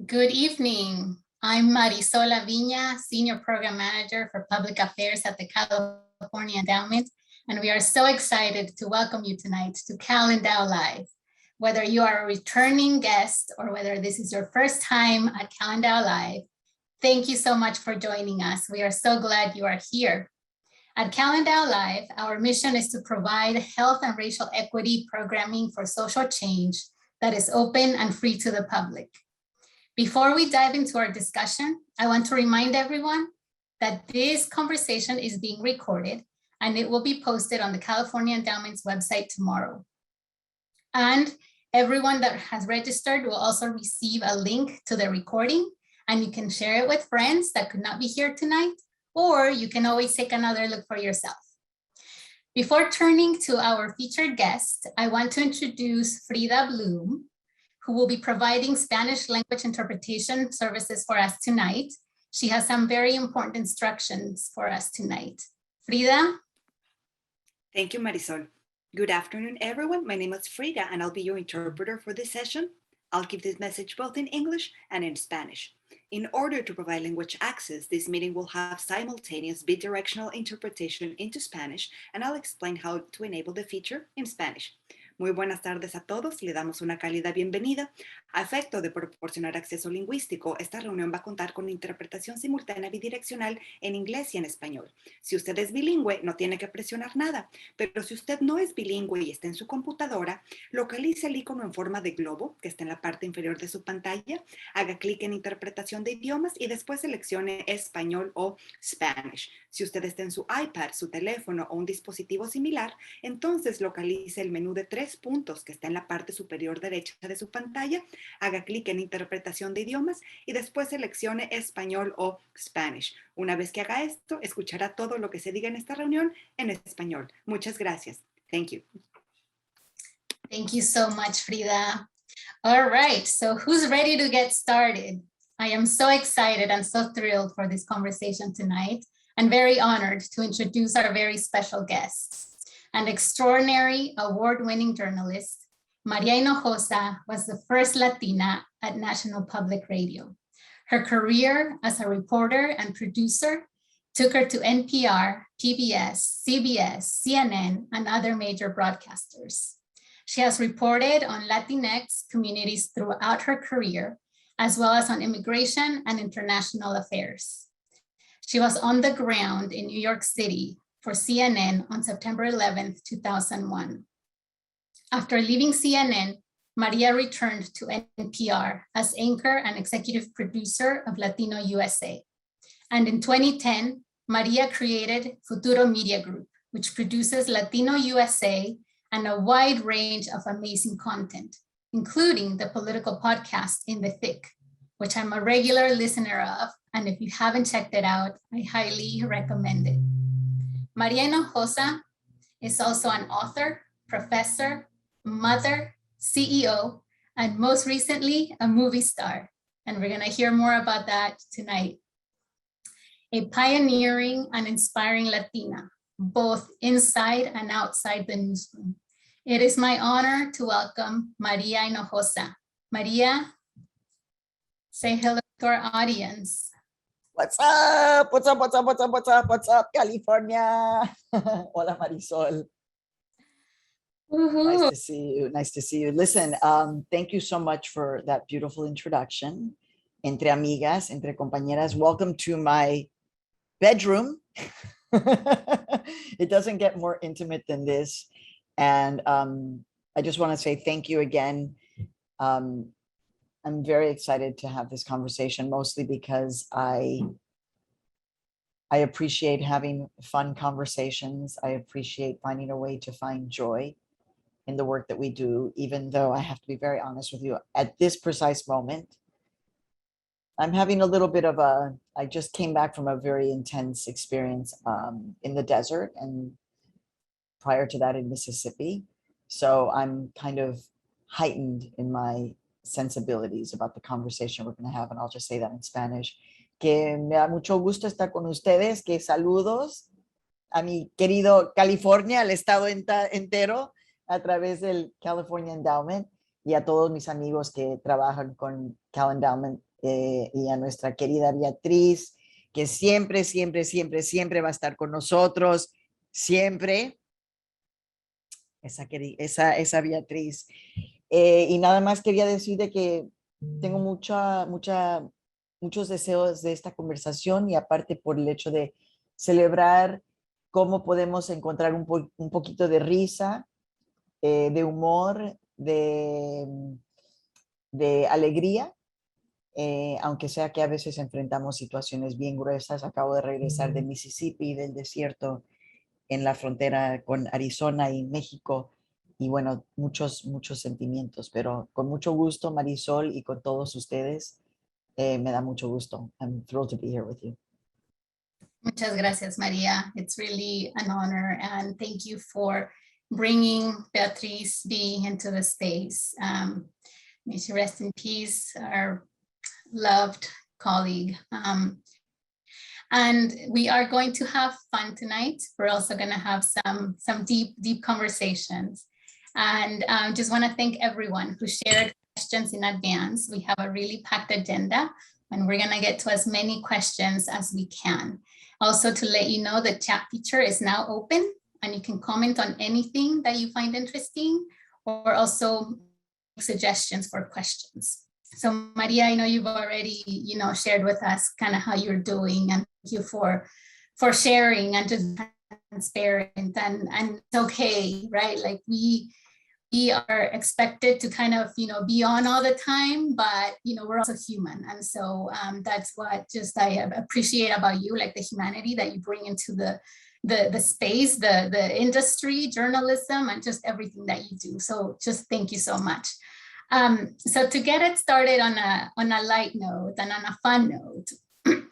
Good evening. I'm Marisol Viña, Senior Program Manager for Public Affairs at the California Endowment, and we are so excited to welcome you tonight to CalEndow Live. Whether you are a returning guest or whether this is your first time at CalEndow Live, thank you so much for joining us. We are so glad you are here. At CalEndow Live, our mission is to provide health and racial equity programming for social change that is open and free to the public. Before we dive into our discussion, I want to remind everyone that this conversation is being recorded and it will be posted on the California Endowment's website tomorrow. And everyone that has registered will also receive a link to the recording, and you can share it with friends that could not be here tonight, or you can always take another look for yourself. Before turning to our featured guest, I want to introduce Frida Bloom, who will be providing Spanish language interpretation services for us tonight. She has some very important instructions for us tonight. Frida? Thank you, Marisol. Good afternoon, everyone. My name is Frida, and I'll be your interpreter for this session. I'll give this message both in English and in Spanish. In order to provide language access, this meeting will have simultaneous bidirectional interpretation into Spanish, and I'll explain how to enable the feature in Spanish. Muy buenas tardes a todos, le damos una cálida bienvenida. A efecto de proporcionar acceso lingüístico, esta reunión va a contar con interpretación simultánea bidireccional en inglés y en español. Si usted es bilingüe, no tiene que presionar nada, pero si usted no es bilingüe y está en su computadora, localice el icono en forma de globo, que está en la parte inferior de su pantalla, haga clic en interpretación de idiomas y después seleccione español o Spanish. Si usted está en su iPad, su teléfono o un dispositivo similar, entonces localice el menú de 3 puntos que está en la parte superior derecha de su pantalla, haga clic en interpretación de idiomas y después seleccione español o Spanish. Una vez que haga esto, escuchará todo lo que se diga en esta reunión en español. Muchas gracias. Thank you. Thank you so much, Frida. All right, so who's ready to get started? I am so excited and so thrilled for this conversation tonight and very honored to introduce our very special guest. An extraordinary award-winning journalist, Maria Hinojosa was the first Latina at National Public Radio. Her career as a reporter and producer took her to NPR, PBS, CBS, CNN, and other major broadcasters. She has reported on Latinx communities throughout her career, as well as on immigration and international affairs. She was on the ground in New York City for CNN on September 11th, 2001. After leaving CNN, Maria returned to NPR as anchor and executive producer of Latino USA. And in 2010, Maria created Futuro Media Group, which produces Latino USA and a wide range of amazing content, including the political podcast In the Thick, which I'm a regular listener of. And if you haven't checked it out, I highly recommend it. Maria Hinojosa is also an author, professor, mother, CEO, and most recently, a movie star. And we're gonna hear more about that tonight. A pioneering and inspiring Latina, both inside and outside the newsroom. It is my honor to welcome Maria Hinojosa. Maria, say hello to our audience. What's up? What's up? What's up? What's up? What's up? What's up, California? Hola, Marisol. Woohoo. Nice to see you. Nice to see you. Listen, thank you so much for that beautiful introduction. Entre amigas, entre compañeras, welcome to my bedroom. It doesn't get more intimate than this. And I just want to say thank you again. I'm very excited to have this conversation, mostly because I appreciate having fun conversations. I appreciate finding a way to find joy in the work that we do, even though I have to be very honest with you, at this precise moment, I'm having a little bit of I just came back from a very intense experience in the desert, and prior to that in Mississippi. So I'm kind of heightened in my sensibilities about the conversation we're going to have, and I'll just say that in Spanish. Que me da mucho gusto estar con ustedes, que saludos a mi querido California, al estado entero, a través del California Endowment. y a todos mis amigos que trabajan con CalEndow y a nuestra querida Beatriz, que siempre, siempre, siempre, siempre va a estar con nosotros, siempre, esa Beatriz. Y nada más quería decir de que tengo muchos deseos de esta conversación y aparte por el hecho de celebrar cómo podemos encontrar un poquito de risa, de humor, de alegría, aunque sea que a veces enfrentamos situaciones bien gruesas. Acabo de regresar de Mississippi, del desierto, en la frontera con Arizona y México. Y bueno, muchos sentimientos, pero con mucho gusto, Marisol, y con todos ustedes, me da mucho gusto. I'm thrilled to be here with you. Muchas gracias, Maria. It's really an honor, and thank you for bringing Beatriz B into the space. May she rest in peace, our loved colleague. And we are going to have fun tonight. We're also going to have some deep conversations. And just want to thank everyone who shared questions in advance. We have a really packed agenda, and we're going to get to as many questions as we can. Also, to let you know, the chat feature is now open, and you can comment on anything that you find interesting, or also make suggestions for questions. So Maria, I know you've already, shared with us kind of how you're doing, and thank you for sharing and just transparent, and it's okay, right? Like we are expected to kind of, be on all the time, but, we're also human. And so that's what just I appreciate about you, like the humanity that you bring into the space, the industry, journalism, and just everything that you do. So just thank you so much. So to get it started on a light note and on a fun note,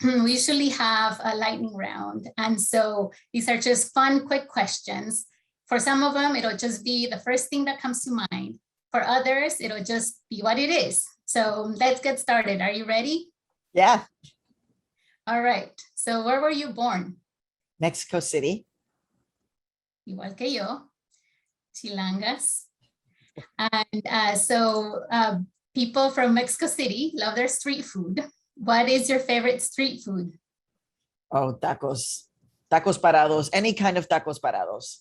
we usually have a lightning round. And so these are just fun, quick questions. For some of them, it'll just be the first thing that comes to mind. For others, it'll just be what it is. So let's get started. Are you ready? Yeah. All right. So where were you born? Mexico City. Igual que yo, Chilangas. And so people from Mexico City love their street food. What is your favorite street food? Oh, tacos. Tacos parados. Any kind of tacos parados.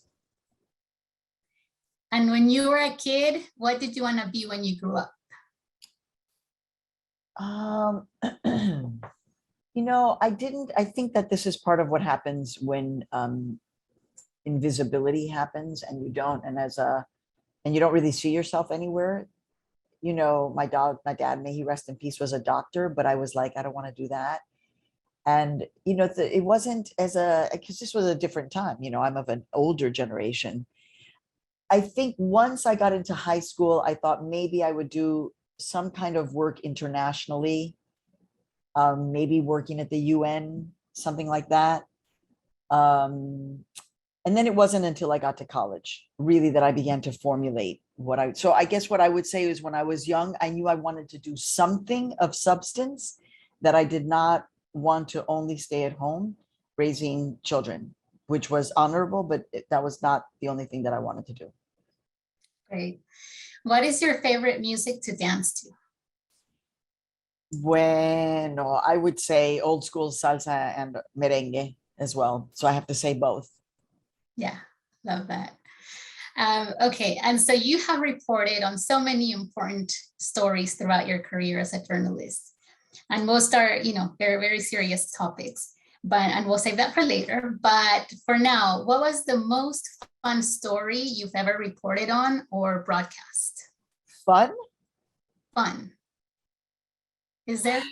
And when you were a kid, what did you want to be when you grew up? I think that this is part of what happens when invisibility happens and you don't really see yourself anywhere. My dad, may he rest in peace, was a doctor, but I was like, I don't want to do that. And, it wasn't because this was a different time, I'm of an older generation. I think once I got into high school, I thought maybe I would do some kind of work internationally, maybe working at the UN, something like that. And then it wasn't until I got to college, really, that I began to formulate so I guess what I would say is when I was young, I knew I wanted to do something of substance, that I did not want to only stay at home raising children, which was honorable, but that was not the only thing that I wanted to do. Great. What is your favorite music to dance to? Bueno, I would say old school salsa and merengue as well. So I have to say both. Yeah, love that. Okay, and so you have reported on so many important stories throughout your career as a journalist. And most are, very, very serious topics. And we'll save that for later. But for now, what was the most fun story you've ever reported on or broadcast? Fun? Fun. Is there?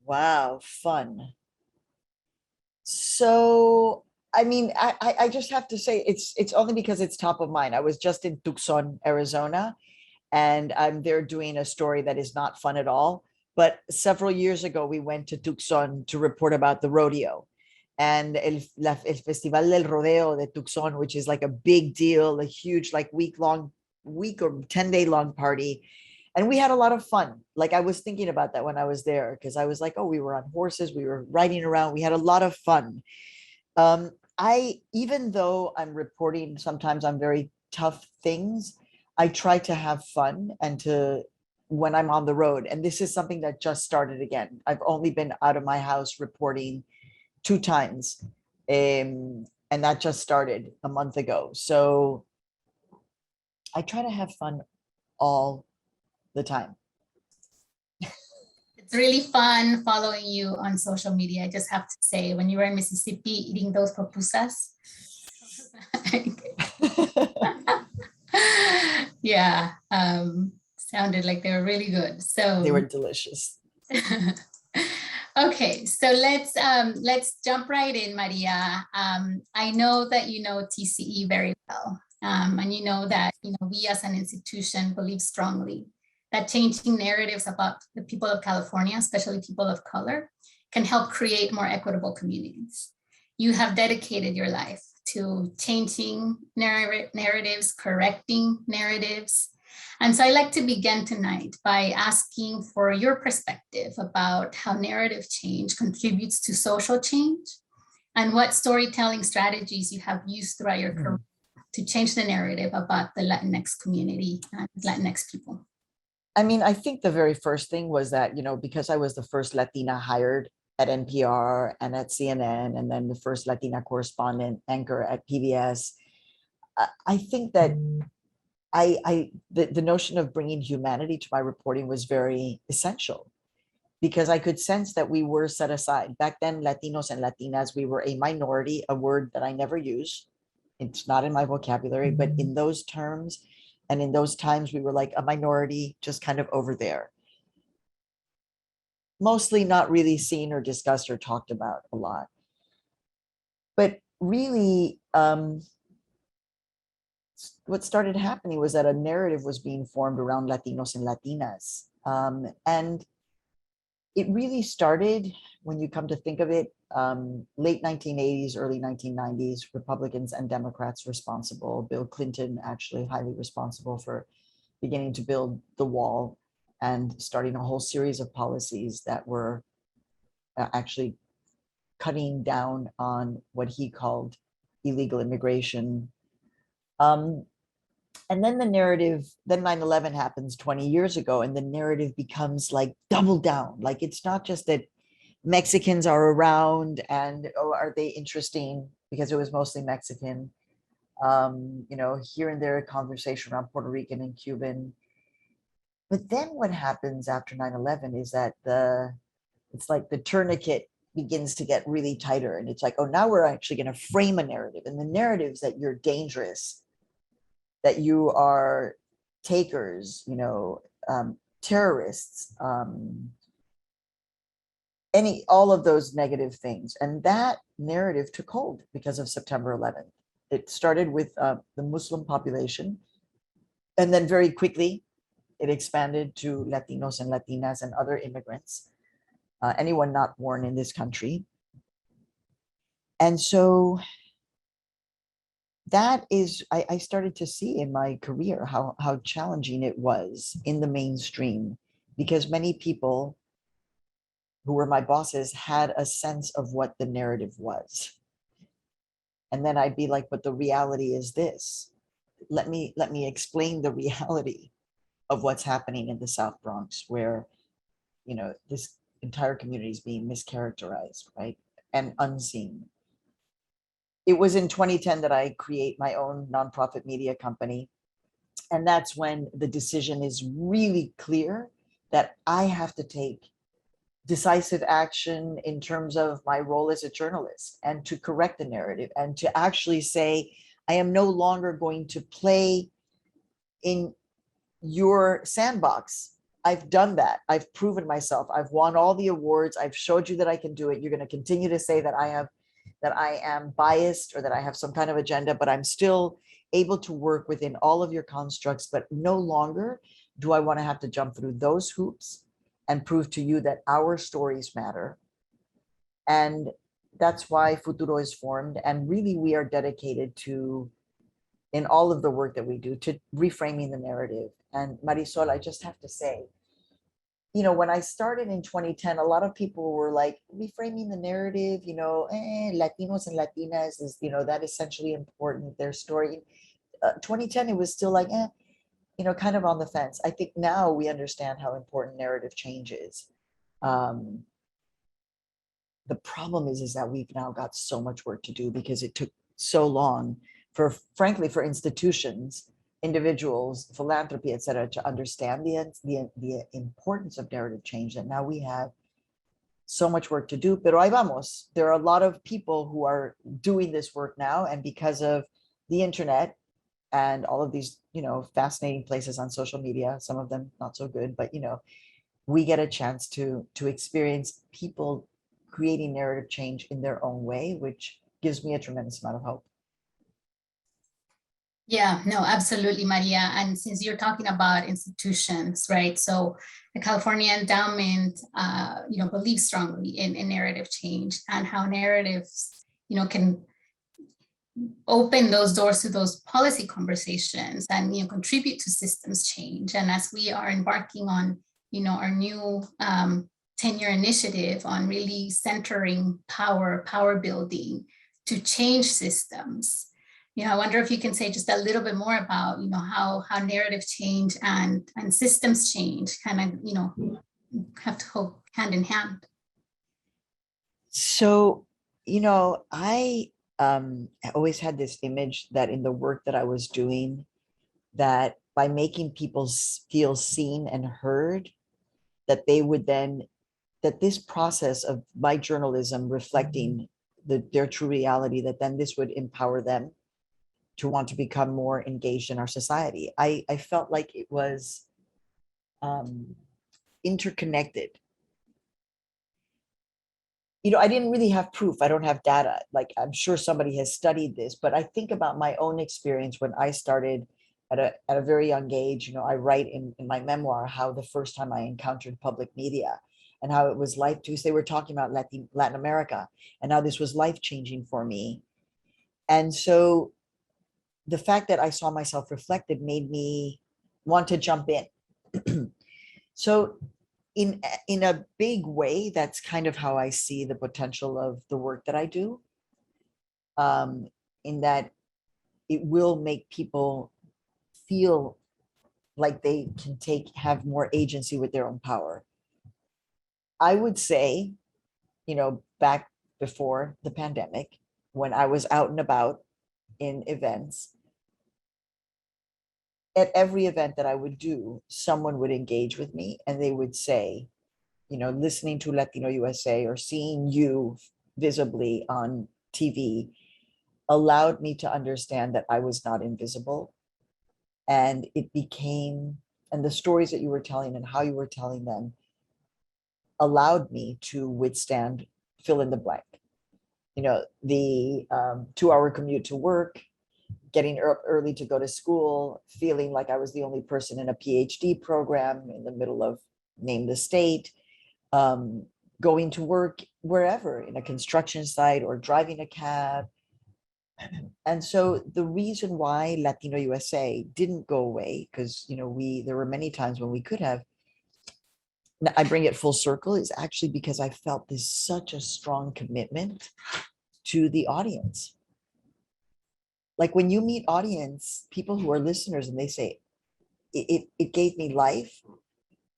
Wow, fun. So, I mean, I just have to say it's only because it's top of mind. I was just in Tucson, Arizona, and I'm there doing a story that is not fun at all. But several years ago, we went to Tucson to report about the rodeo and el Festival del Rodeo de Tucson, which is like a big deal, a huge, like week or 10-day long party. And we had a lot of fun. Like I was thinking about that when I was there, because I was like, oh, we were on horses, we were riding around, we had a lot of fun. Even though I'm reporting, sometimes I'm very tough things, I try to have fun and to, when I'm on the road, and this is something that just started again. I've only been out of my house reporting 2 times. And that just started a month ago. So I try to have fun all the time. It's really fun following you on social media. I just have to say, when you were in Mississippi eating those pupusas, yeah, sounded like they were really good. So They were delicious. Okay, so let's jump right in, Maria. I know that you know TCE very well, and you know that we as an institution believe strongly that changing narratives about the people of California, especially people of color, can help create more equitable communities. You have dedicated your life to changing narratives, correcting narratives. And so I'd like to begin tonight by asking for your perspective about how narrative change contributes to social change and what storytelling strategies you have used throughout your career to change the narrative about the Latinx community and Latinx people. I mean, I think the very first thing was that, because I was the first Latina hired at NPR and at CNN, and then the first Latina correspondent anchor at PBS, I think that the notion of bringing humanity to my reporting was very essential, because I could sense that we were set aside. Back then, Latinos and Latinas, we were a minority, a word that I never use. It's not in my vocabulary, but in those terms and in those times, we were like a minority, just kind of over there. Mostly not really seen or discussed or talked about a lot. But really, what started happening was that a narrative was being formed around Latinos and Latinas. And it really started, when you come to think of it, late 1980s, early 1990s, Republicans and Democrats responsible. Bill Clinton actually highly responsible for beginning to build the wall and starting a whole series of policies that were actually cutting down on what he called illegal immigration. And then the narrative, then 9/11 happens 20 years ago, and the narrative becomes like double down. Like, it's not just that Mexicans are around and, oh, are they interesting? Because it was mostly Mexican. Here and there, a conversation around Puerto Rican and Cuban. But then what happens after 9/11 is that it's like the tourniquet begins to get really tighter. And it's like, oh, now we're actually going to frame a narrative. And the narrative is that you're dangerous, that you are takers, terrorists, all of those negative things. And that narrative took hold because of September 11th. It started with the Muslim population, and then very quickly it expanded to Latinos and Latinas and other immigrants, anyone not born in this country. And so that is, I started to see in my career how challenging it was in the mainstream, because many people who were my bosses had a sense of what the narrative was. And then I'd be like, but the reality is this. Let me explain the reality of what's happening in the South Bronx, where, this entire community is being mischaracterized, right? And unseen. It was in 2010 that I create my own nonprofit media company. And that's when the decision is really clear that I have to take decisive action in terms of my role as a journalist, and to correct the narrative, and to actually say, I am no longer going to play in your sandbox. I've done that. I've proven myself. I've won all the awards. I've showed you that I can do it. You're going to continue to say that I am biased or that I have some kind of agenda, but I'm still able to work within all of your constructs. But no longer do I want to have to jump through those hoops and prove to you that our stories matter. And that's why Futuro is formed. And really, we are dedicated to, in all of the work that we do, to reframing the narrative. And Marisol, I just have to say, when I started in 2010, a lot of people were like, reframing the narrative, Latinos and Latinas is, that essentially important, their story. 2010, it was still like, kind of on the fence. I think now we understand how important narrative change is. The problem is that we've now got so much work to do because it took so long frankly, for institutions, individuals, philanthropy, et cetera, to understand the importance of narrative change, that now we have so much work to do. Pero ahí vamos. There are a lot of people who are doing this work now, and because of the internet and all of these, fascinating places on social media, some of them not so good, but we get a chance to experience people creating narrative change in their own way, which gives me a tremendous amount of hope. Yeah, no, absolutely, Maria. And since you're talking about institutions, right? So the California Endowment, believes strongly in narrative change, and how narratives, can open those doors to those policy conversations and, contribute to systems change. And as we are embarking on, our new 10-year initiative on really centering power building to change systems, I wonder if you can say just a little bit more about, how narrative change and systems change kind of, have to go hand in hand. So, I always had this image that in the work that I was doing, that by making people feel seen and heard, that they would then, that this process of my journalism reflecting their true reality, that then this would empower them to want to become more engaged in our society. I felt like it was interconnected. I didn't really have proof. I don't have data. Like, I'm sure somebody has studied this, but I think about my own experience when I started at a very young age. I write in my memoir how the first time I encountered public media and how it was life, because they were talking about Latin America, and how this was life-changing for me. And so the fact that I saw myself reflected made me want to jump in. So in a big way, that's kind of how I see the potential of the work that I do, in that it will make people feel like they can have more agency with their own power. I would say, back before the pandemic, when I was out and about in events, at every event that I would do, someone would engage with me and they would say, listening to Latino USA or seeing you visibly on TV allowed me to understand that I was not invisible. And the stories that you were telling and how you were telling them allowed me to withstand fill in the blank. The 2-hour commute to work, getting up early to go to school, feeling like I was the only person in a PhD program in the middle of name the state, going to work wherever, in a construction site or driving a cab. And so the reason why Latino USA didn't go away, because there were many times when we could have, I bring it full circle, is actually because I felt this such a strong commitment to the audience. Like, when you meet audience, people who are listeners, and they say, it gave me life.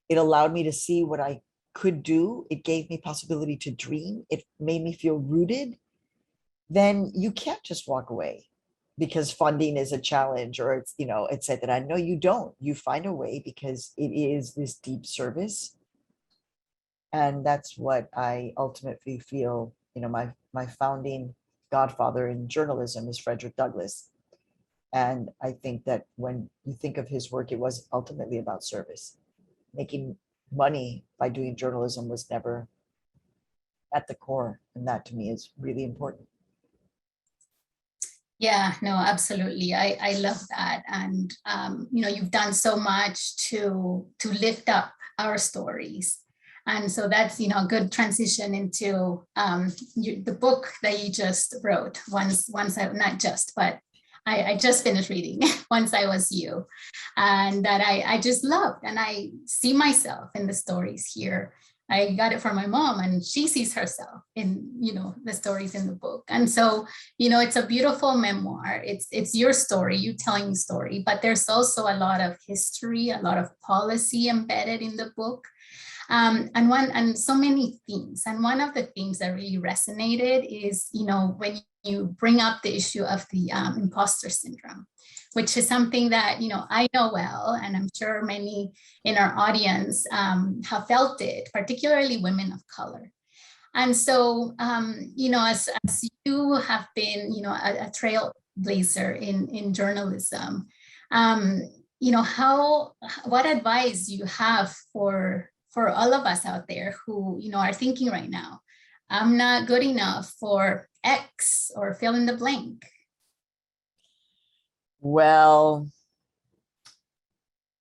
It allowed me to see what I could do. It gave me possibility to dream. It made me feel rooted. Then you can't just walk away because funding is a challenge, or it's, etc. No, you don't. You find a way because it is this deep service. And that's what I ultimately feel, my founding godfather in journalism is Frederick Douglass. And I think that when you think of his work, it was ultimately about service. Making money by doing journalism was never at the core. And that to me is really important. Yeah, no, absolutely. I love that. And, you've done so much to lift up our stories. And so that's, a good transition into the book that you just wrote. I just finished reading Once I Was You, and that I just loved, and I see myself in the stories here. I got it from my mom, and she sees herself in, the stories in the book. And so, it's a beautiful memoir. It's your story, you telling your story, but there's also a lot of history, a lot of policy embedded in the book. And so many themes. And one of the themes that really resonated is, when you bring up the issue of the imposter syndrome, which is something that, I know well, and I'm sure many in our audience have felt it, particularly women of color. And so, as you have been, a trailblazer in journalism, what advice do you have for all of us out there who, are thinking right now, I'm not good enough for X or fill in the blank? Well,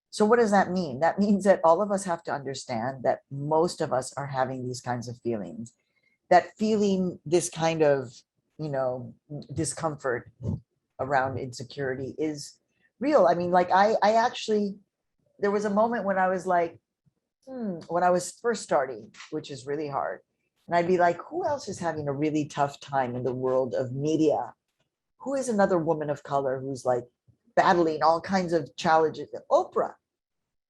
so what does that mean? That means that all of us have to understand that most of us are having these kinds of feelings. That feeling this kind of, discomfort around insecurity is real. I mean, like I actually, there was a moment when I was like, when I was first starting, which is really hard. And I'd be like, who else is having a really tough time in the world of media? Who is another woman of color who's like battling all kinds of challenges? Oprah,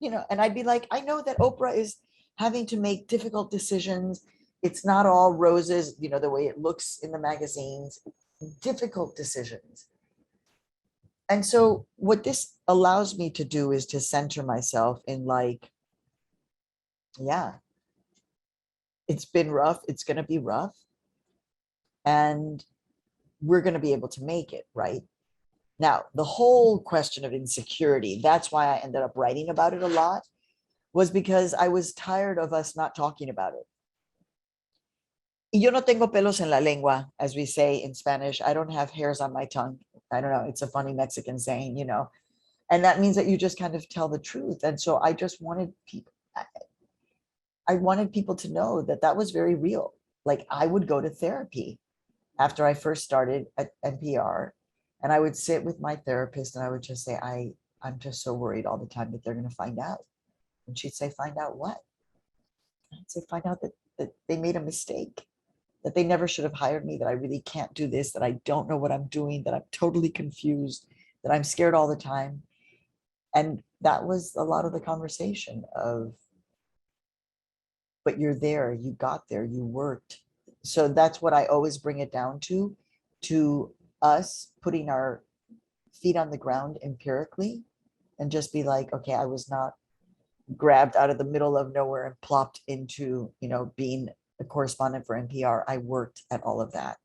and I'd be like, I know that Oprah is having to make difficult decisions. It's not all roses, the way it looks in the magazines, difficult decisions. And so what this allows me to do is to center myself in like, yeah, it's been rough. It's going to be rough. And we're going to be able to make it, right? Now, the whole question of insecurity, that's why I ended up writing about it a lot, was because I was tired of us not talking about it. Y yo no tengo pelos en la lengua, as we say in Spanish. I don't have hairs on my tongue. I don't know. It's a funny Mexican saying, and that means that you just kind of tell the truth. And so I just wanted people, I wanted people to know that that was very real. Like I would go to therapy after I first started at NPR, and I would sit with my therapist and I would just say, I'm just so worried all the time that they're going to find out. And she'd say, find out what? I'd say, find out that they made a mistake, that they never should have hired me, that I really can't do this, that I don't know what I'm doing, that I'm totally confused, that I'm scared all the time. And that was a lot of the conversation of, but you're there, you got there, you worked. So that's what I always bring it down to us putting our feet on the ground empirically and just be like, okay, I was not grabbed out of the middle of nowhere and plopped into, being a correspondent for NPR. I worked at all of that.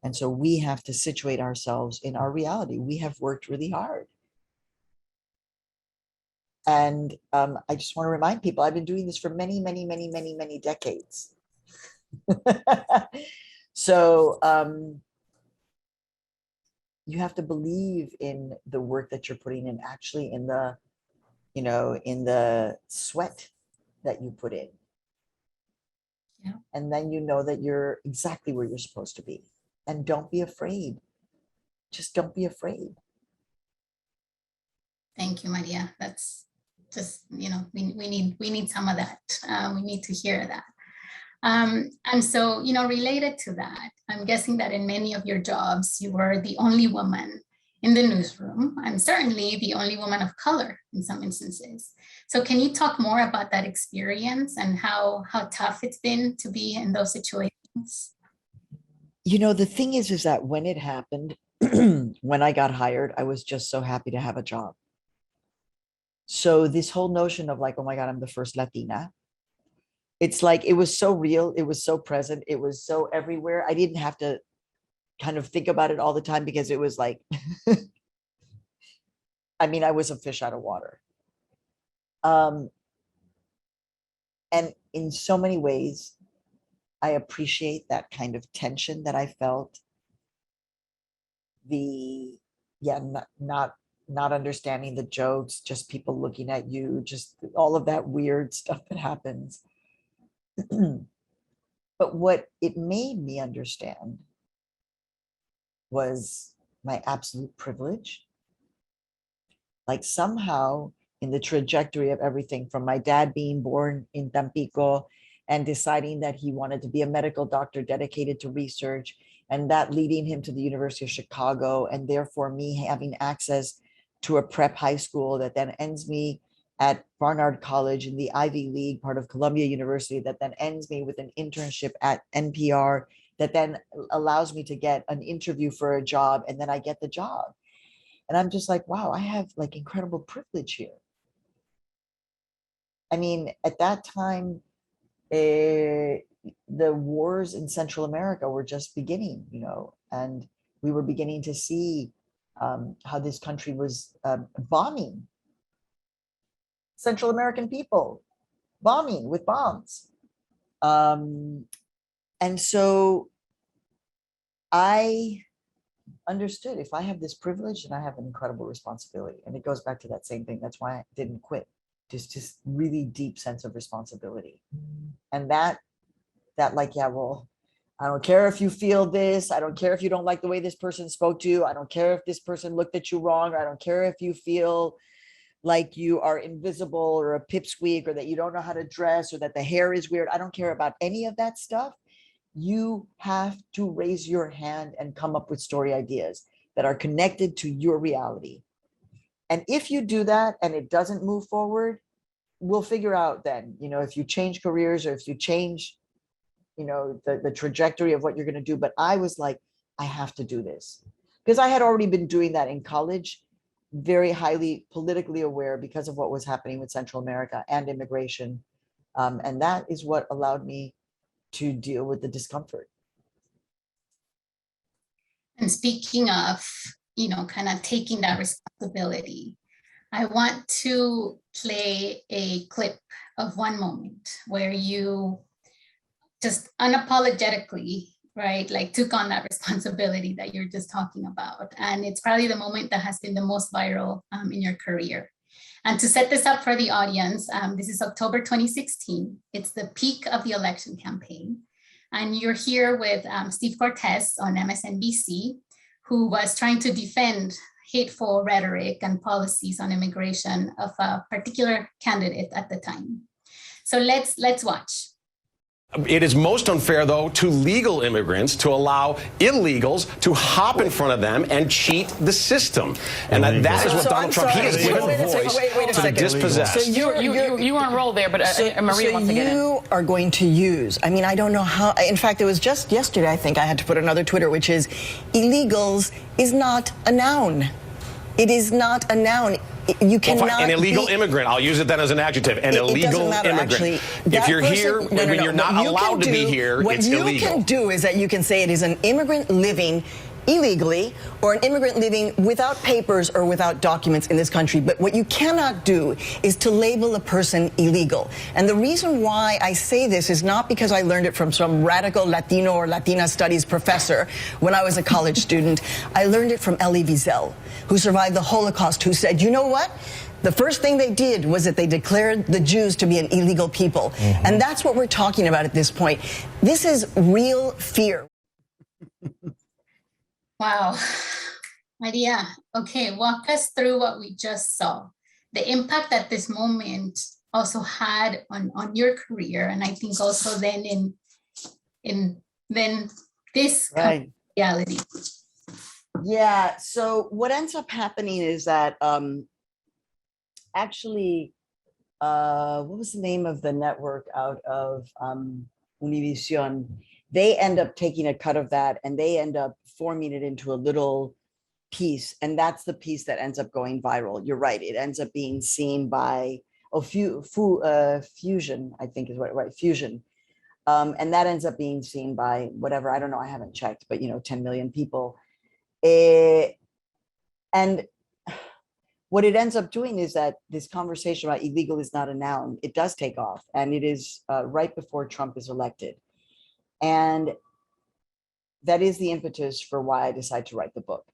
And so we have to situate ourselves in our reality. We have worked really hard. And I just want to remind people, I've been doing this for many, many, many, many, many decades. So you have to believe in the work that you're putting in, actually in the, in the sweat that you put in. Yeah. And then that you're exactly where you're supposed to be. And don't be afraid. Just don't be afraid. Thank you, Maria. That's just, we need some of that. We need to hear that. And so, related to that, I'm guessing that in many of your jobs, you were the only woman in the newsroom, and certainly the only woman of color in some instances. So can you talk more about that experience and how tough it's been to be in those situations? The thing is that when it happened, when I got hired, I was just so happy to have a job. So this whole notion of like, oh my God, I'm the first Latina. It's like, it was so real. It was so present. It was so everywhere. I didn't have to kind of think about it all the time because it was like, I mean, I was a fish out of water. And in so many ways, I appreciate that kind of tension that I felt. Not understanding the jokes, just people looking at you, just all of that weird stuff that happens. But what it made me understand was my absolute privilege. Like somehow in the trajectory of everything, from my dad being born in Tampico and deciding that he wanted to be a medical doctor dedicated to research, and that leading him to the University of Chicago, and therefore me having access to a prep high school that then ends me at Barnard College in the Ivy League, part of Columbia University, that then ends me with an internship at NPR, that then allows me to get an interview for a job, and then I get the job. And I'm just like, wow, I have like incredible privilege here. I mean, at that time, the wars in Central America were just beginning, you know, and we were beginning to see how this country was bombing Central American people, bombing with bombs. And so I understood, if I have this privilege, then I have an incredible responsibility. And it goes back to that same thing. That's why I didn't quit. Just really deep sense of responsibility. And that like, yeah, well, I don't care if you feel this. I don't care if you don't like the way this person spoke to you. I don't care if this person looked at you wrong. I don't care if you feel like you are invisible or a pipsqueak, or that you don't know how to dress, or that the hair is weird. I don't care about any of that stuff. You have to raise your hand and come up with story ideas that are connected to your reality. And if you do that and it doesn't move forward, we'll figure out then, you know, if you change careers or if you change, you know, the trajectory of what you're going to do. But I was like, I have to do this, because I had already been doing that in college, very highly politically aware because of what was happening with Central America and immigration. And that is what allowed me to deal with the discomfort. And speaking of, you know, kind of taking that responsibility, I want to play a clip of one moment where you just unapologetically, right, like took on that responsibility that you're just talking about. And it's probably the moment that has been the most viral in your career. And to set this up for the audience, this is October 2016. It's the peak of the election campaign. And you're here with Steve Cortez on MSNBC, who was trying to defend hateful rhetoric and policies on immigration of a particular candidate at the time. So let's watch. It is most unfair, though, to legal immigrants to allow illegals to hop in front of them and cheat the system. And that is what Donald Trump, he has given a voice to the dispossessed. So you were on roll there, but Maria wants to get in. You are going to use, I mean, I don't know how, in fact, it was just yesterday, I think I had to put another Twitter, which is illegals is not a noun. It is not a noun. You cannot an illegal immigrant. I'll use it then as an adjective. An illegal immigrant. Actually, if you're here, when you're not allowed to be here, it's illegal. What you can do is that you can say it is an immigrant living illegally or an immigrant living without papers or without documents in this country. But what you cannot do is to label a person illegal. And the reason why I say this is not because I learned it from some radical Latino or Latina studies professor when I was a college student. I learned it from Elie Wiesel, who survived the Holocaust, who said, you know what? The first thing they did was that they declared the Jews to be an illegal people. Mm-hmm. And that's what we're talking about at this point. This is real fear. Wow. Maria, okay, walk us through what we just saw. The impact that this moment also had on your career, and I think also then in this right. reality. Yeah, so what ends up happening is that actually, what was the name of the network out of Univision? They end up taking a cut of that and they end up forming it into a little piece. And that's the piece that ends up going viral. You're right. It ends up being seen by Fusion, I think is what, right? Fusion. And that ends up being seen by whatever, I don't know, I haven't checked, but 10 million people. And what it ends up doing is that this conversation about illegal is not a noun, it does take off. And it is right before Trump is elected. And that is the impetus for why I decided to write the book.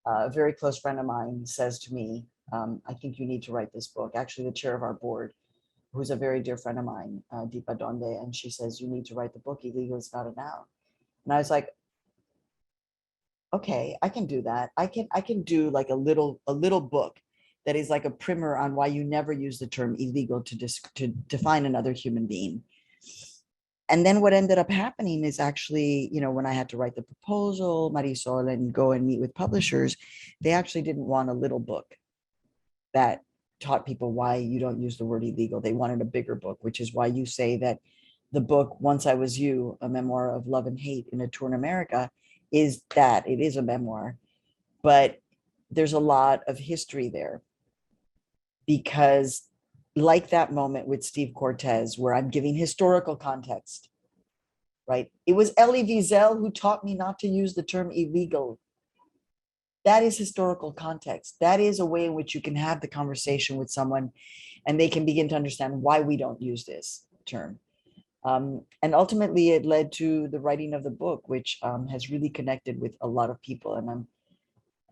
A very close friend of mine says to me, I think you need to write this book. Actually, the chair of our board, who's a very dear friend of mine, Deepa Donde, and she says, you need to write the book, Illegal is not a noun. And I was like, okay, I can do that. I can do like a little book that is like a primer on why you never use the term illegal to define another human being. And then what ended up happening is actually, when I had to write the proposal, Marisol, and go and meet with publishers, they actually didn't want a little book that taught people why you don't use the word illegal. They wanted a bigger book, which is why you say that the book, Once I Was You, a memoir of love and hate in a tour in America, is that it is a memoir, but there's a lot of history there, because like that moment with Steve Cortez, where I'm giving historical context, right? It was Elie Wiesel who taught me not to use the term illegal. That is historical context. That is a way in which you can have the conversation with someone and they can begin to understand why we don't use this term. And ultimately it led to the writing of the book, which has really connected with a lot of people.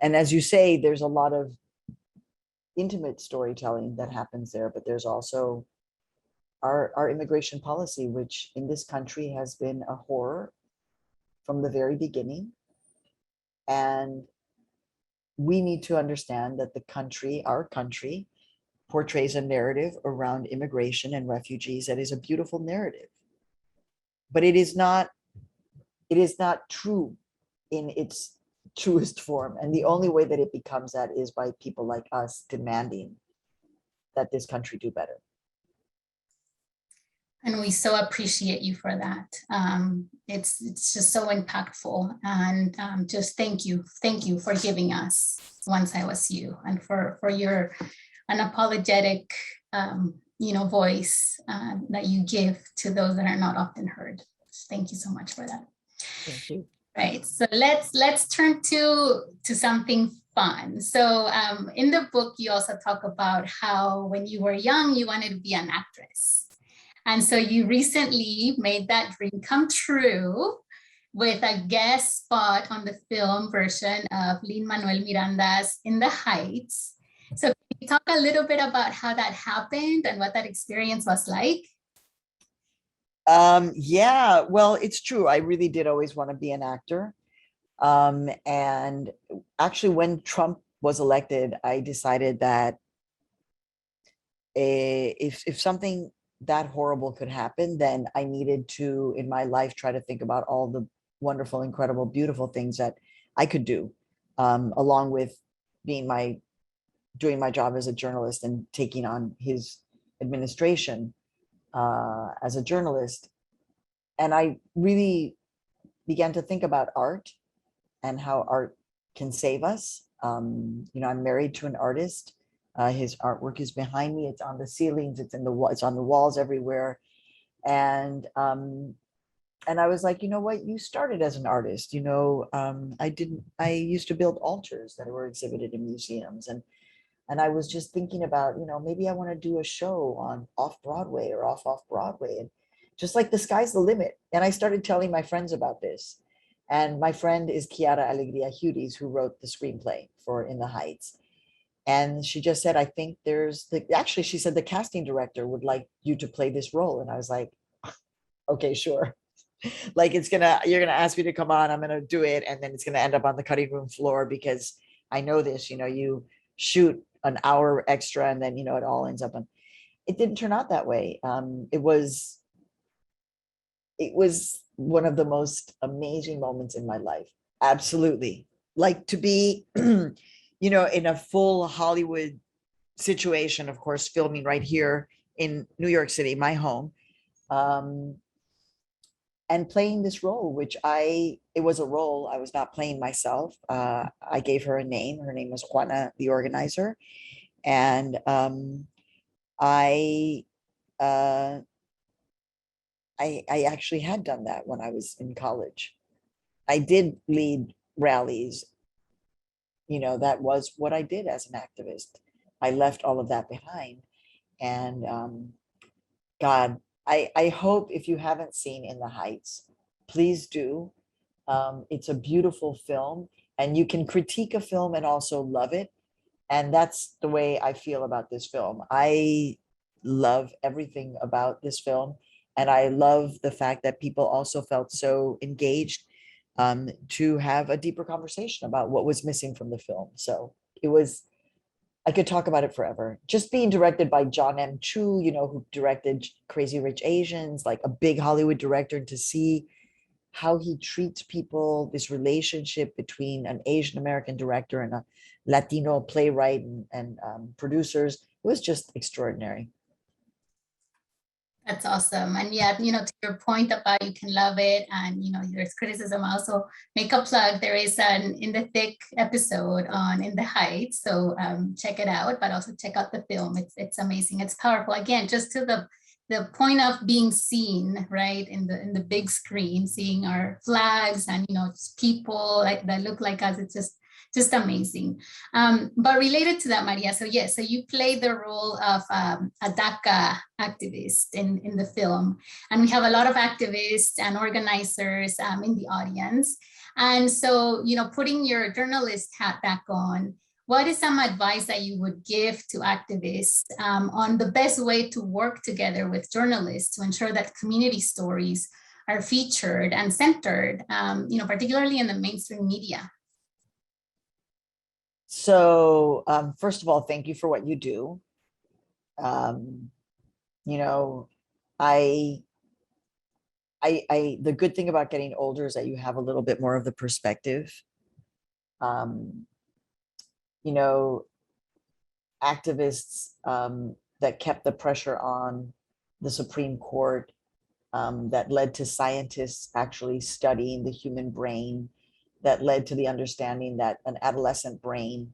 And as you say, there's a lot of intimate storytelling that happens there, but there's also our immigration policy, which in this country has been a horror from the very beginning. And we need to understand that the country, our country, portrays a narrative around immigration and refugees that is a beautiful narrative. But it is not true in its truest form. And the only way that it becomes that is by people like us demanding that this country do better. And we so appreciate you for that. It's just so impactful, and just thank you for giving us Once I Was You, and for your unapologetic voice that you give to those that are not often heard. Thank you so much for that. Thank you. Right, so let's turn to something fun. So in the book, you also talk about how when you were young, you wanted to be an actress. And so you recently made that dream come true with a guest spot on the film version of Lin-Manuel Miranda's In the Heights. So can you talk a little bit about how that happened and what that experience was like? Yeah, well, it's true. I really did always want to be an actor. And actually, when Trump was elected, I decided that if something that horrible could happen, then I needed to, in my life, try to think about all the wonderful, incredible, beautiful things that I could do, along with doing my job as a journalist and taking on his administration as a journalist. And I really began to think about art and how art can save us. I'm married to an artist. His artwork is behind me. It's on the ceilings. It's on the walls everywhere. And I was like, you know what? You started as an artist. I used to build altars that were exhibited in museums, and I was just thinking about, maybe I want to do a show on off Broadway or off Broadway, and just like the sky's the limit. And I started telling my friends about this. And my friend is Chiara Alegria Hudes, who wrote the screenplay for In the Heights. And she just said, I think she said the casting director would like you to play this role. And I was like, okay, sure. Like you're gonna ask me to come on, I'm gonna do it, and then it's gonna end up on the cutting room floor, because I know this, you shoot an hour extra and then it all ends up on. It didn't turn out that way. It was one of the most amazing moments in my life. Absolutely. Like to be in a full Hollywood situation, of course, filming right here in New York City, my home, and playing this role, it was a role. I was not playing myself. I gave her a name. Her name was Juana, the organizer. And I actually had done that when I was in college. I did lead rallies. That was what I did as an activist. I left all of that behind. And God, I hope if you haven't seen In the Heights, please do. It's a beautiful film, and you can critique a film and also love it. And that's the way I feel about this film. I love everything about this film. And I love the fact that people also felt so engaged to have a deeper conversation about what was missing from the film. So it was I could talk about it forever. Just being directed by John M. Chu, you know, who directed Crazy Rich Asians, like a big Hollywood director, to see how he treats people, this relationship between an Asian American director and a Latino playwright and producers, it was just extraordinary. That's awesome. And yeah, you know, to your point about you can love it and, you know, there's criticism, also make a plug. There is an In the Thick episode on In the Heights. So check it out, but also check out the film. It's amazing. It's powerful. Again, just to the point of being seen, right, in the big screen, seeing our flags and, you know, just people that look like us. It's just amazing. But related to that, Maria, so yes, so you played the role of a DACA activist in the film. And we have a lot of activists and organizers in the audience. And so, you know, putting your journalist hat back on, what is some advice that you would give to activists on the best way to work together with journalists to ensure that community stories are featured and centered, you know, particularly in the mainstream media? So first of all, thank you for what you do. You know, the good thing about getting older is that you have a little bit more of the perspective. You know, activists that kept the pressure on the Supreme Court, that led to scientists actually studying the human brain, that led to the understanding that an adolescent brain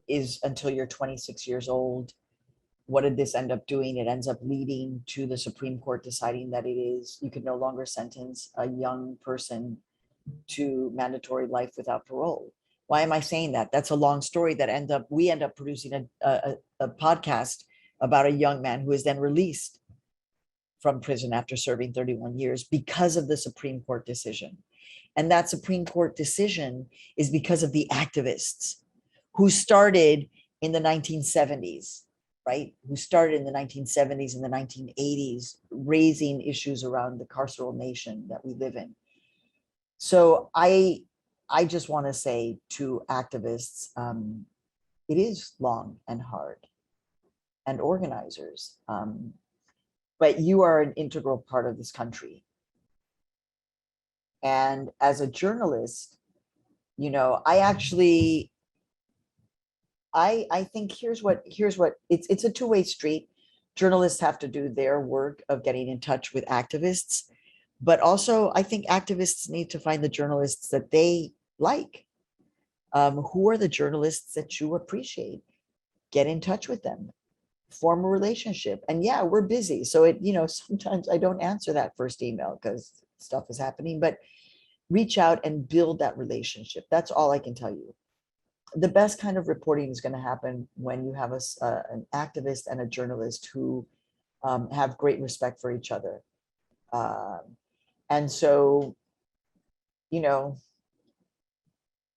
is until you're 26 years old. What did this end up doing? It ends up leading to the Supreme Court deciding that you could no longer sentence a young person to mandatory life without parole. Why am I saying that? That's a long story that we end up producing a podcast about a young man who is then released from prison after serving 31 years because of the Supreme Court decision. And that Supreme Court decision is because of the activists who started in the 1970s, right? Who started in the 1970s and the 1980s, raising issues around the carceral nation that we live in. So I just want to say to activists, it is long and hard, and organizers, but you are an integral part of this country. And as a journalist, you know, I think here's what it's a two-way street. Journalists have to do their work of getting in touch with activists, but also I think activists need to find the journalists that they like. Who are the journalists that you appreciate? Get in touch with them, form a relationship. And yeah, we're busy. So you know, sometimes I don't answer that first email because stuff is happening, but reach out and build that relationship. That's all I can tell you. The best kind of reporting is going to happen when you have an activist and a journalist who have great respect for each other. And so, you know,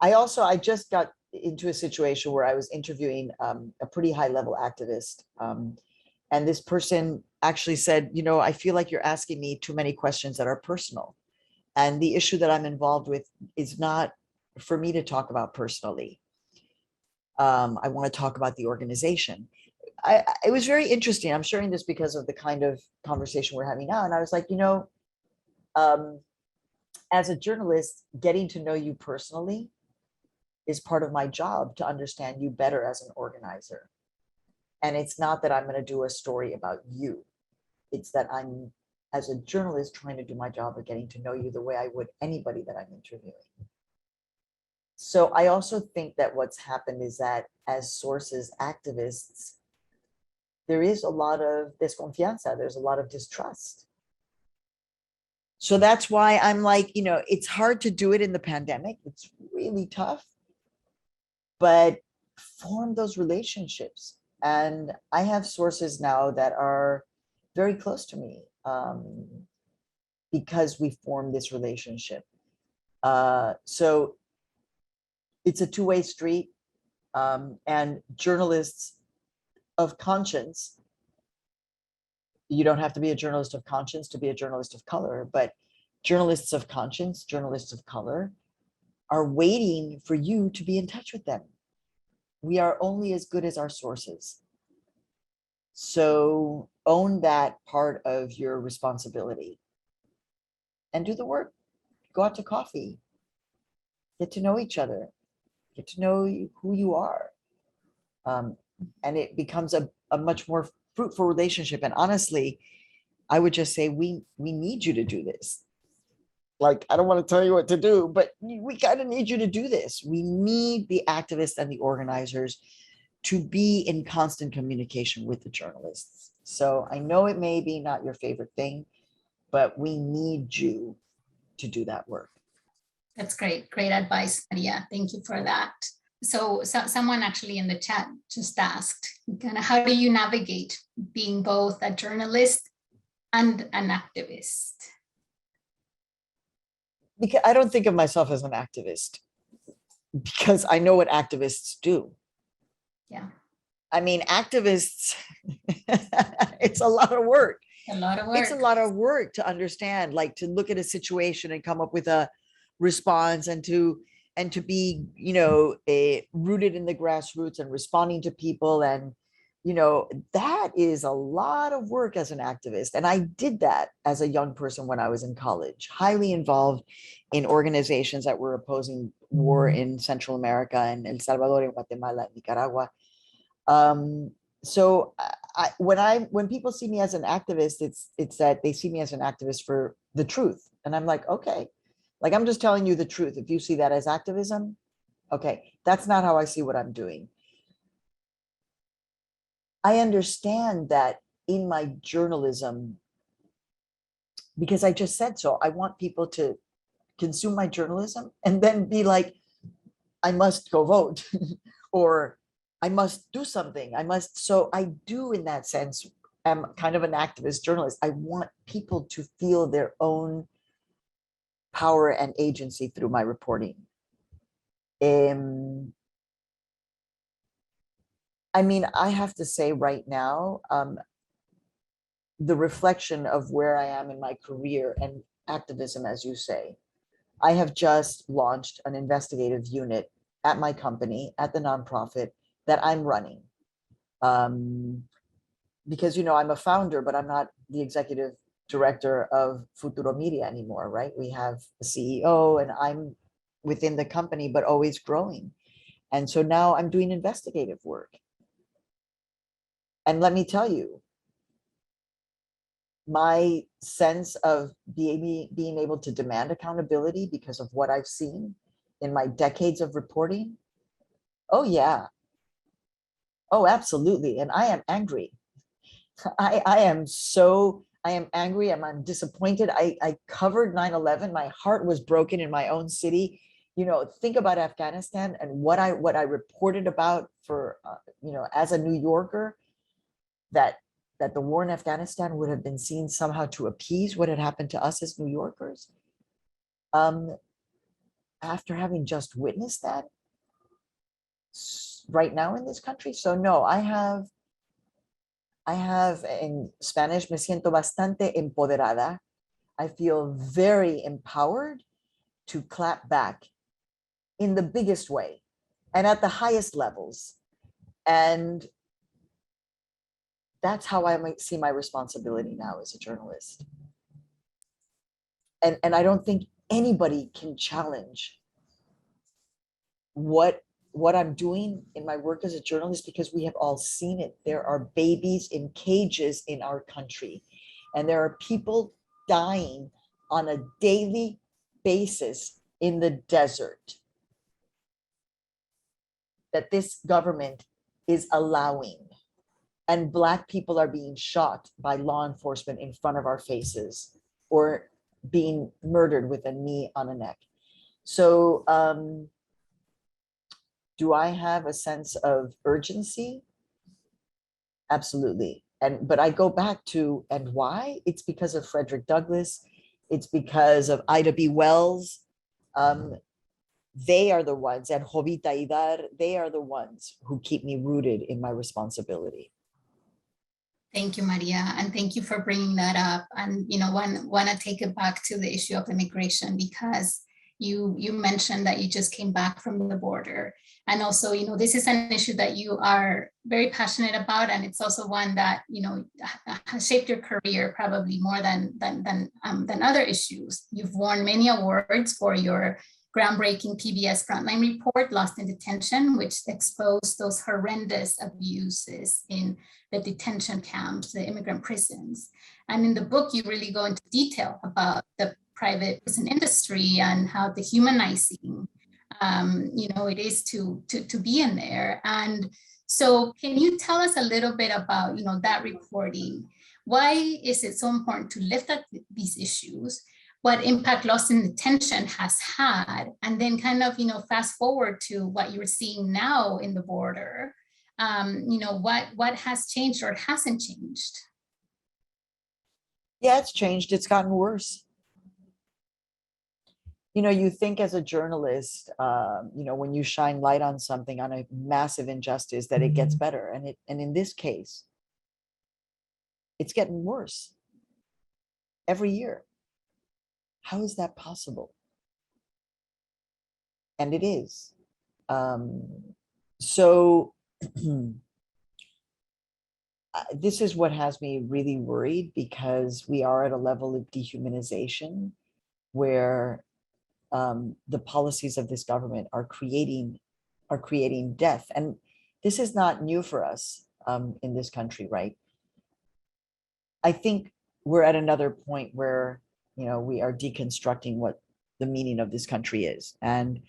I just got into a situation where I was interviewing a pretty high level activist. And this person actually said, you know, I feel like you're asking me too many questions that are personal. And the issue that I'm involved with is not for me to talk about personally. I want to talk about the organization. It was very interesting. I'm sharing this because of the kind of conversation we're having now. And I was like, you know, as a journalist, getting to know you personally is part of my job to understand you better as an organizer. And it's not that I'm going to do a story about you. It's that I'm, as a journalist, trying to do my job of getting to know you the way I would anybody that I'm interviewing. So I also think that what's happened is that as sources, activists, there is a lot of desconfianza, there's a lot of distrust. So that's why I'm like, you know, it's hard to do it in the pandemic. It's really tough, but form those relationships. And I have sources now that are very close to me because we formed this relationship. So it's a two-way street, and journalists of conscience, you don't have to be a journalist of conscience to be a journalist of color, but journalists of conscience, journalists of color are waiting for you to be in touch with them. we are only as good as our sources. So own that part of your responsibility and do the work. Go out to coffee, get to know each other, get to know who you are. And it becomes a much more fruitful relationship. And honestly, I would just say, we need you to do this. Like, I don't want to tell you what to do, but we kind of need you to do this. We need the activists and the organizers to be in constant communication with the journalists. So I know it may be not your favorite thing, but we need you to do that work. That's great. Great advice, Maria. Thank you for that. So someone actually in the chat just asked, kind of, how do you navigate being both a journalist and an activist? Because I don't think of myself as an activist, because I know what activists do. Yeah. I mean, activists, it's a lot of work. A lot of work. It's a lot of work to understand, like, to look at a situation and come up with a response, and to be, you know, rooted in the grassroots and responding to people. And, you know, that is a lot of work as an activist. And I did that as a young person when I was in college, highly involved in organizations that were opposing war in Central America and El Salvador and Guatemala and Nicaragua. So when people see me as an activist, it's that they see me as an activist for the truth. And I'm like, okay, like, I'm just telling you the truth. If you see that as activism, okay, that's not how I see what I'm doing. I understand that in my journalism, because I just said so, I want people to consume my journalism and then be like, I must go vote or I must do something. So I do, in that sense, am kind of an activist journalist. I want people to feel their own power and agency through my reporting. I mean, I have to say right now, the reflection of where I am in my career and activism, as you say, I have just launched an investigative unit at my company, at the nonprofit that I'm running. Because, you know, I'm a founder, but I'm not the executive director of Futuro Media anymore, right? We have a CEO and I'm within the company, but always growing. And so now I'm doing investigative work. And let me tell you, my sense of being able to demand accountability because of what I've seen in my decades of reporting. Oh yeah. Oh, absolutely. And I am angry. I am angry and I'm disappointed. I covered 9/11. My heart was broken in my own city. You know, think about Afghanistan and what I reported about for, you know, as a New Yorker, that the war in Afghanistan would have been seen somehow to appease what had happened to us as New Yorkers. After having just witnessed that right now in this country. So no, I have in Spanish, me siento bastante empoderada. I feel very empowered to clap back in the biggest way and at the highest levels. And that's how I might see my responsibility now as a journalist. And I don't think anybody can challenge what I'm doing in my work as a journalist, because we have all seen it. There are babies in cages in our country, and there are people dying on a daily basis in the desert that this government is allowing. And Black people are being shot by law enforcement in front of our faces or being murdered with a knee on a neck. So do I have a sense of urgency? Absolutely. But I go back to, and why? It's because of Frederick Douglass. It's because of Ida B. Wells. They are the ones, and Jovita Idar, they are the ones who keep me rooted in my responsibility. Thank you, Maria, and thank you for bringing that up. And, you know, want to take it back to the issue of immigration, because You mentioned that you just came back from the border. And also, this is an issue that you are very passionate about, and it's also one that, has shaped your career probably more than other issues. You've won many awards for your groundbreaking PBS Frontline report, Lost in Detention, which exposed those horrendous abuses in the detention camps, the immigrant prisons. And in the book, you really go into detail about the private prison industry and how dehumanizing it is to be in there. And so can you tell us a little bit about that reporting? Why is it so important to lift up these issues? What impact Lost in Detention has had? And then kind of fast forward to what you're seeing now in the border. What has changed or hasn't changed? Yeah, it's changed. It's gotten worse. You think as a journalist, when you shine light on something, on a massive injustice, that it gets better. And in this case, it's getting worse every year. How is that possible? And it is. So this is what has me really worried, because we are at a level of dehumanization where the policies of this government are creating death. And this is not new for us in this country, right? I think we're at another point where, we are deconstructing what the meaning of this country is. And,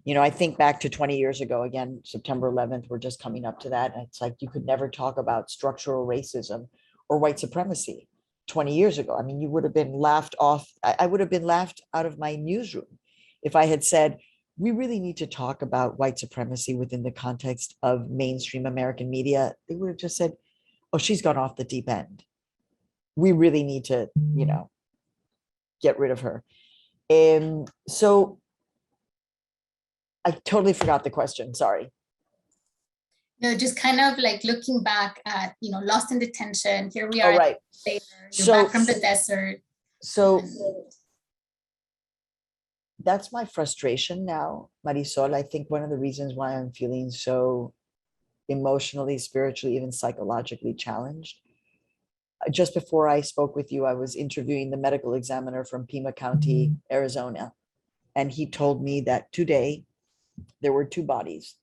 I think back to 20 years ago, again, September 11th, we're just coming up to that. And it's like, you could never talk about structural racism or white supremacy 20 years ago. I mean, you would have been laughed off. I would have been laughed out of my newsroom if I had said, we really need to talk about white supremacy within the context of mainstream American media. They would have just said, oh, she's gone off the deep end. We really need to, get rid of her. So I totally forgot the question. Sorry. No, just kind of like looking back at, Lost in Detention. Here we are. Oh, right. Later. You're back from the desert. So that's my frustration now, Marisol. I think one of the reasons why I'm feeling so emotionally, spiritually, even psychologically challenged. Just before I spoke with you, I was interviewing the medical examiner from Pima County, Arizona. And he told me that today there were 2 bodies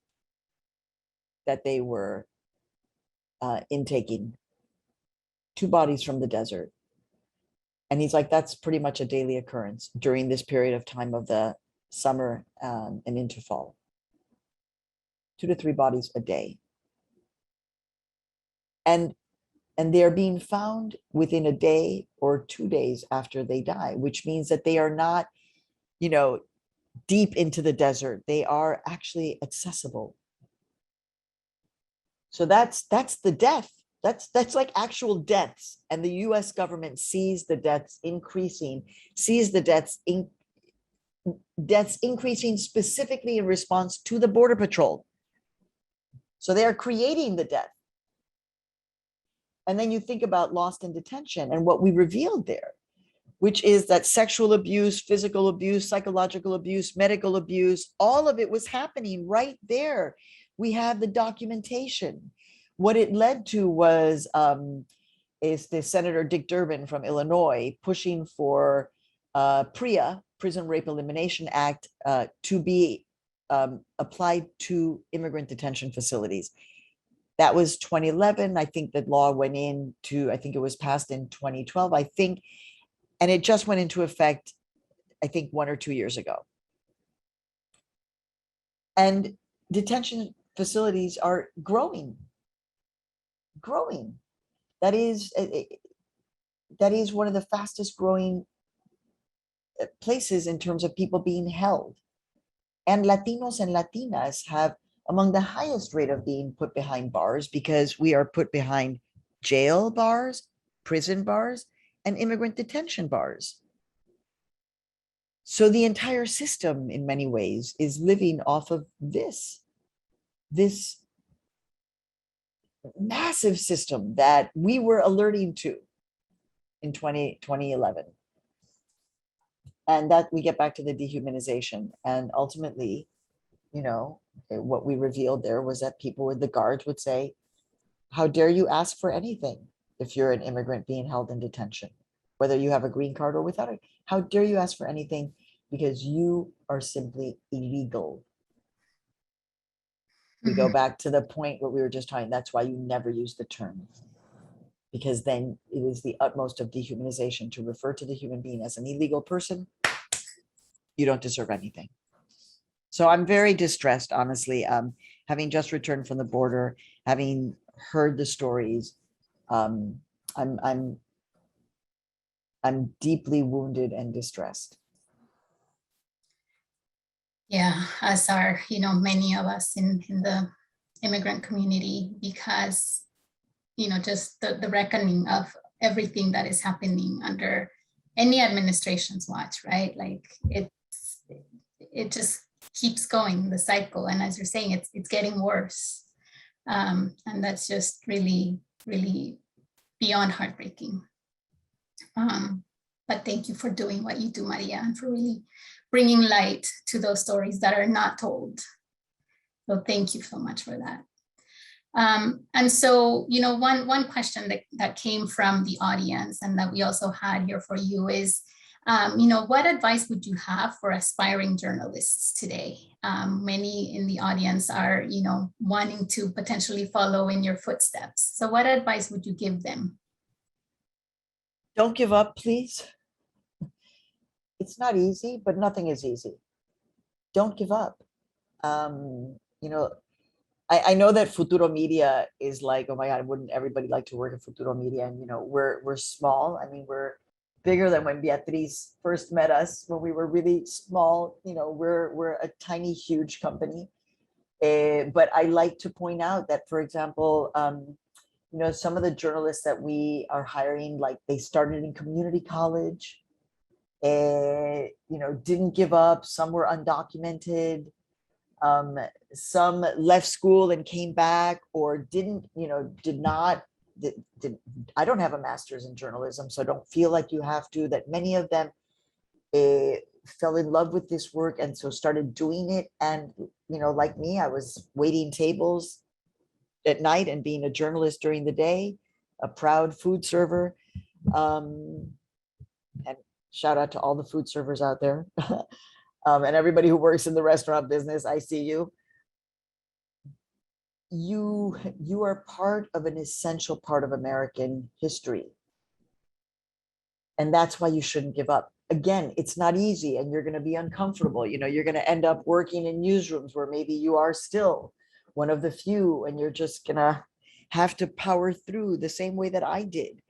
that they were intaking, 2 bodies from the desert. And he's like, that's pretty much a daily occurrence during this period of time of the summer and into fall. 2 to 3 bodies a day. And they're being found within a day or 2 days after they die, which means that they are not, deep into the desert. They are actually accessible. So that's the death. That's like actual deaths. And the US government sees the deaths increasing, deaths increasing specifically in response to the Border Patrol. So they are creating the death. And then you think about Lost in Detention and what we revealed there, which is that sexual abuse, physical abuse, psychological abuse, medical abuse, all of it was happening right there. We have the documentation. What it led to was is the Senator Dick Durbin from Illinois pushing for PREA, Prison Rape Elimination Act, to be applied to immigrant detention facilities. That was 2011. I think that law went into, I think it was passed in 2012, I think, and it just went into effect, I think 1 or 2 years ago. And detention facilities are growing. That is one of the fastest growing places in terms of people being held. And Latinos and Latinas have among the highest rate of being put behind bars, because we are put behind jail bars, prison bars, and immigrant detention bars. So the entire system in many ways is living off of this massive system that we were alerting to in 2011. And that we get back to the dehumanization. And ultimately, what we revealed there was that the guards would say, how dare you ask for anything if you're an immigrant being held in detention, whether you have a green card or without it? How dare you ask for anything because you are simply illegal? We go back to the point where we were just talking. That's why you never use the term, because then it is the utmost of dehumanization to refer to the human being as an illegal person. You don't deserve anything. So I'm very distressed, honestly, having just returned from the border, having heard the stories. I'm deeply wounded and distressed. Yeah, as are, many of us in the immigrant community, because, just the reckoning of everything that is happening under any administration's watch, right? Like it just keeps going, the cycle. And as you're saying, it's getting worse. And that's just really, really beyond heartbreaking. But thank you for doing what you do, Maria, and for really bringing light to those stories that are not told. So thank you so much for that. And so, one question that came from the audience and that we also had here for you is, what advice would you have for aspiring journalists today? Many in the audience are, wanting to potentially follow in your footsteps. So what advice would you give them? Don't give up, please. It's not easy, but nothing is easy. Don't give up. I know that Futuro Media is like, oh my God, wouldn't everybody like to work at Futuro Media? And, we're small. I mean, we're bigger than when Beatriz first met us, when we were really small. We're a tiny, huge company. But I like to point out that, for example, some of the journalists that we are hiring, like they started in community college, didn't give up. Some were undocumented. Some left school and came back, or didn't, I don't have a master's in journalism, so don't feel like you have to, that many of them fell in love with this work and so started doing it. And, like me, I was waiting tables at night and being a journalist during the day, a proud food server. And shout out to all the food servers out there. And everybody who works in the restaurant business, I see you. You are part of an essential part of American history. And that's why you shouldn't give up. Again, it's not easy and you're going to be uncomfortable. You're going to end up working in newsrooms where maybe you are still one of the few and you're just going to have to power through the same way that I did.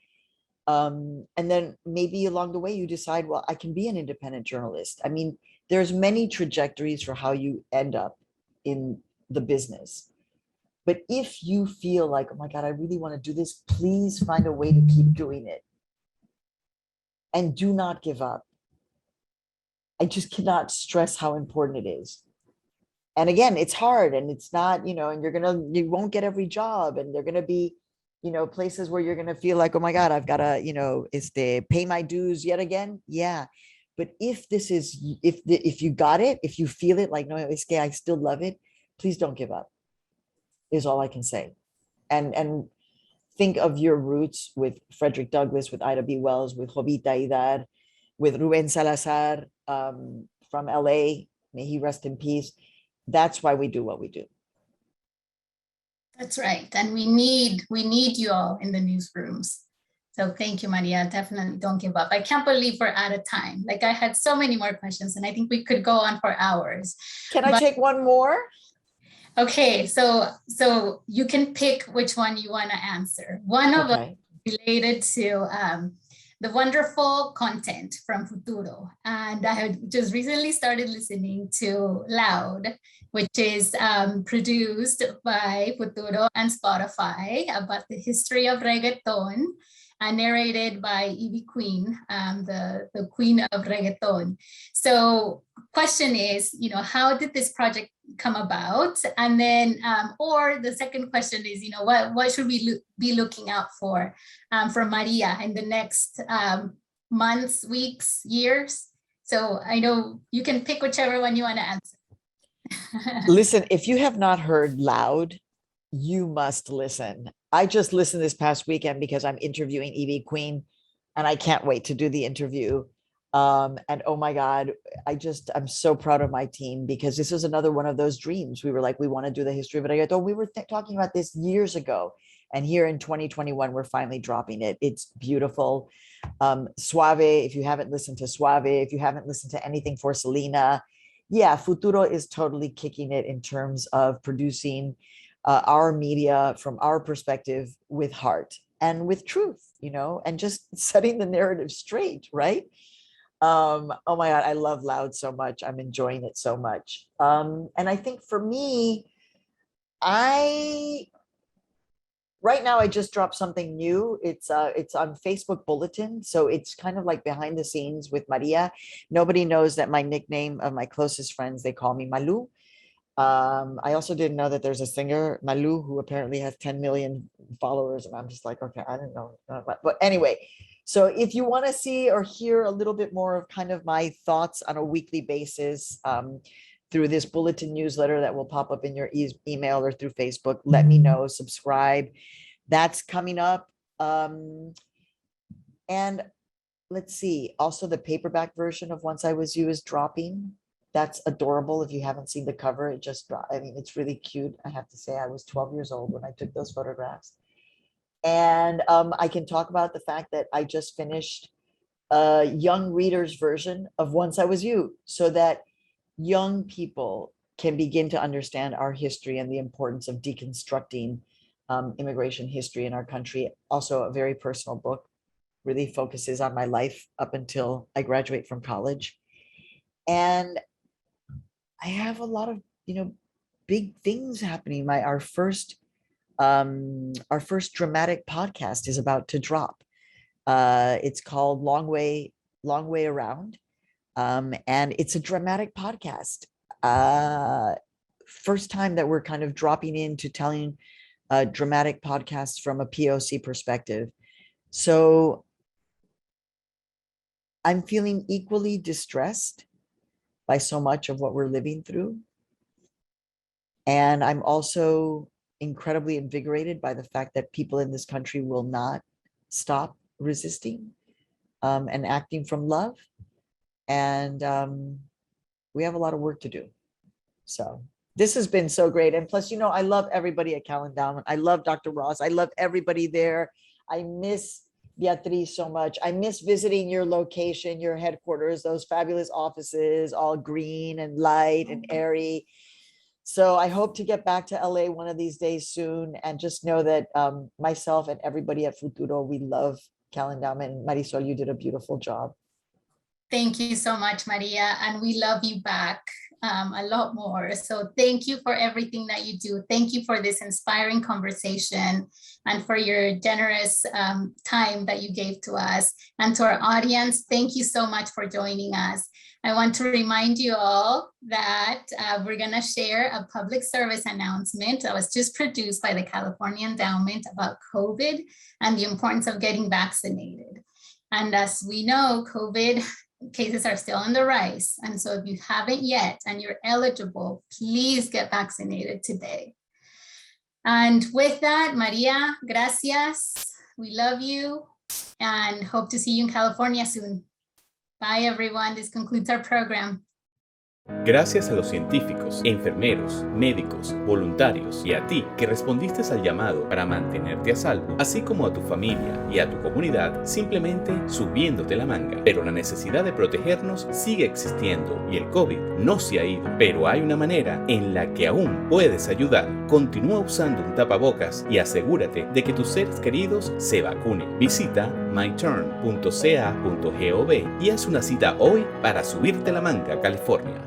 And then maybe along the way you decide, well, I can be an independent journalist. I mean, there's many trajectories for how you end up in the business. But if you feel like, oh my God, I really want to do this, please find a way to keep doing it. And do not give up. I just cannot stress how important it is. And again, it's hard and it's not, and you won't get every job, and they're going to be, places where you're going to feel like, oh my God, I've got to, pay my dues yet again. Yeah. But if you got it, if you feel it, like, no, I still love it, please don't give up, is all I can say. And think of your roots with Frederick Douglass, with Ida B. Wells, with Jovita Idar, with Ruben Salazar from LA. May he rest in peace. That's why we do what we do. That's right. And we need you all in the newsrooms. So thank you, Maria. Definitely don't give up. I can't believe we're out of time. Like, I had so many more questions and I think we could go on for hours. Can I take one more? Okay, so you can pick which one you want to answer. One of them related to the wonderful content from Futuro. And I had just recently started listening to Loud, which is produced by Futuro and Spotify, about the history of reggaeton, narrated by Ivy Queen, the queen of reggaeton. So question is, how did this project come about? And then, or the second question is, what should we be looking out for from Maria in the next months, weeks, years? So I know you can pick whichever one you want to answer. Listen, if you have not heard Loud, you must listen. I just listened this past weekend because I'm interviewing Evie Queen, and I can't wait to do the interview. And oh my God, I'm so proud of my team, because this is another one of those dreams. We were like, we want to do the history of reggaeton. We were talking about this years ago. And here in 2021, we're finally dropping it. It's beautiful. Suave, if you haven't listened to Suave, if you haven't listened to anything for Selena, yeah, Futuro is totally kicking it in terms of producing our media from our perspective with heart and with truth, and just setting the narrative straight, right? Oh my God, I love Loud so much. I'm enjoying it so much. And I think for me, right now I just dropped something new. It's on Facebook Bulletin. So it's kind of like behind the scenes with Maria. Nobody knows that my nickname of my closest friends, they call me Malu. I also didn't know that there's a singer, Malu, who apparently has 10 million followers. And I'm just like, okay, I don't know. But anyway, so if you want to see or hear a little bit more of kind of my thoughts on a weekly basis, through this bulletin newsletter that will pop up in your email or through Facebook, let me know, subscribe. That's coming up. And let's see, also the paperback version of Once I Was You is dropping. That's adorable. If you haven't seen the cover, it just dropped. I mean, it's really cute. I have to say, I was 12 years old when I took those photographs. And I can talk about the fact that I just finished a young reader's version of Once I Was You, so that young people can begin to understand our history and the importance of deconstructing immigration history in our country. Also a very personal book, really focuses on my life up until I graduate from college. And I have a lot of, big things happening. Our first dramatic podcast is about to drop. It's called Long Way Around. And it's a dramatic podcast. First time that we're kind of dropping into telling dramatic podcasts from a POC perspective. So I'm feeling equally distressed by so much of what we're living through. And I'm also incredibly invigorated by the fact that people in this country will not stop resisting and acting from love. And we have a lot of work to do. So this has been so great. And plus, I love everybody at CalEndow. I love Dr. Ross. I love everybody there. I miss Beatriz so much. I miss visiting your location, your headquarters, those fabulous offices, all green and light and airy. So I hope to get back to LA one of these days soon, and just know that myself and everybody at Futuro, we love CalEndow. And Marisol, you did a beautiful job. Thank you so much, Maria. And we love you back a lot more. So thank you for everything that you do. Thank you for this inspiring conversation and for your generous time that you gave to us. And to our audience, thank you so much for joining us. I want to remind you all that we're going to share a public service announcement that was just produced by the California Endowment about COVID and the importance of getting vaccinated. And as we know, COVID cases are still on the rise. And so if you haven't yet and you're eligible, please get vaccinated today. And with that, Maria, gracias. We love you and hope to see you in California soon. Bye, everyone. This concludes our program. Gracias a los científicos, enfermeros, médicos, voluntarios y a ti que respondiste al llamado para mantenerte a salvo, así como a tu familia y a tu comunidad simplemente subiéndote la manga. Pero la necesidad de protegernos sigue existiendo y el COVID no se ha ido. Pero hay una manera en la que aún puedes ayudar. Continúa usando un tapabocas y asegúrate de que tus seres queridos se vacunen. Visita myturn.ca.gov y haz una cita hoy para subirte la manga, California.